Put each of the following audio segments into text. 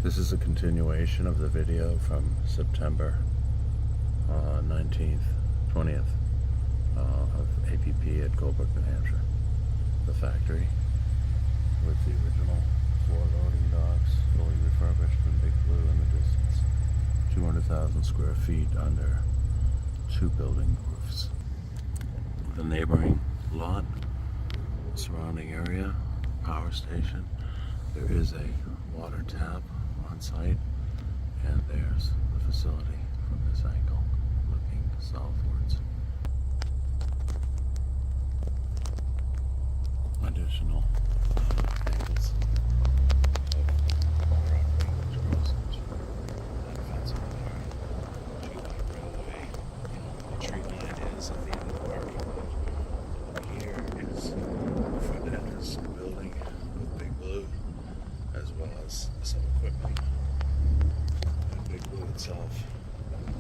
This is a continuation of the video from September 19th, 20th of APP at Colebrook, New Hampshire. The factory with the original 4 loading docks, fully refurbished and Big Blue in the distance. 200,000 square feet under 2 building roofs. The neighboring lot, surrounding area, power station. There is a water tap on site, and there's the facility from this angle, looking southwards. Additional angles of property which goes into that fence over there to the railway. The tree line is at the end of the parking lot. Here is the front entrance to the building with Big Blue, as well as some equipment. And Big Blue itself,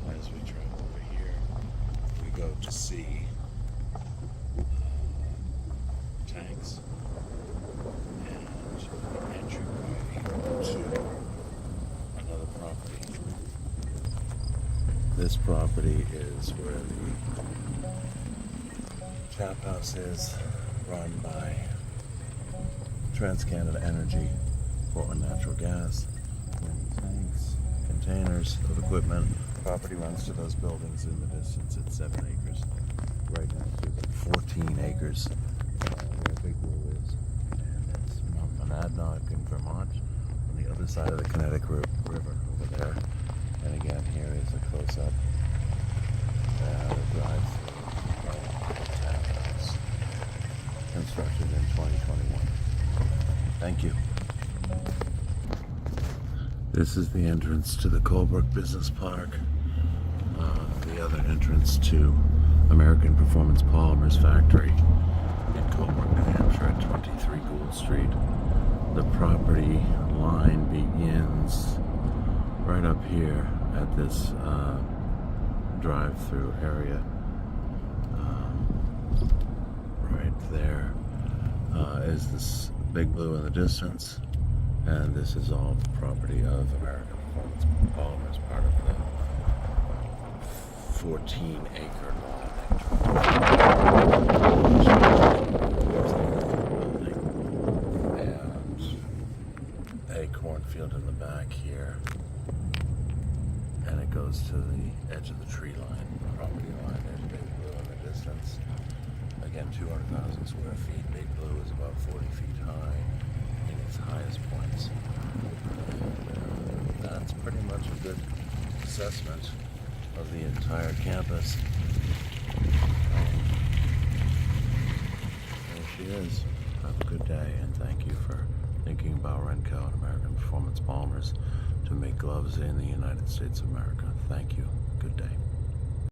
as we travel over here, we go to see tanks and entryway to another property. This property is where the tap house is, run by TransCanada Energy for natural gas. Many tanks, containers of equipment. Property runs to those buildings in the distance. It's 7 acres. Right next to the 14 acres where Big Blue is. And it's Mount Monadnock in Vermont on the other side of the Connecticut River over there. And again, here is a close-up drive-through tap house constructed in 2021. Thank you. This is the entrance to the Colebrook Business Park. The other entrance to American Performance Polymers factory in Colebrook, New Hampshire at 23 Gould Street. The property line begins right up here at this drive-through area. Right there is this Big Blue in the distance, and this is all property of American Performance Polymers, part of the 14-acre lot. And a cornfield in the back here, and it goes to the edge of the tree line, property line. There's Big Blue in the distance. Again, 200,000 square feet. Big Blue is about 40 feet high in its highest points. And that's pretty much a good assessment of the entire campus. There she is. Have a good day, and thank you for thinking about Renco and American Performance Polymers to make gloves in the United States of America. Thank you. Good day.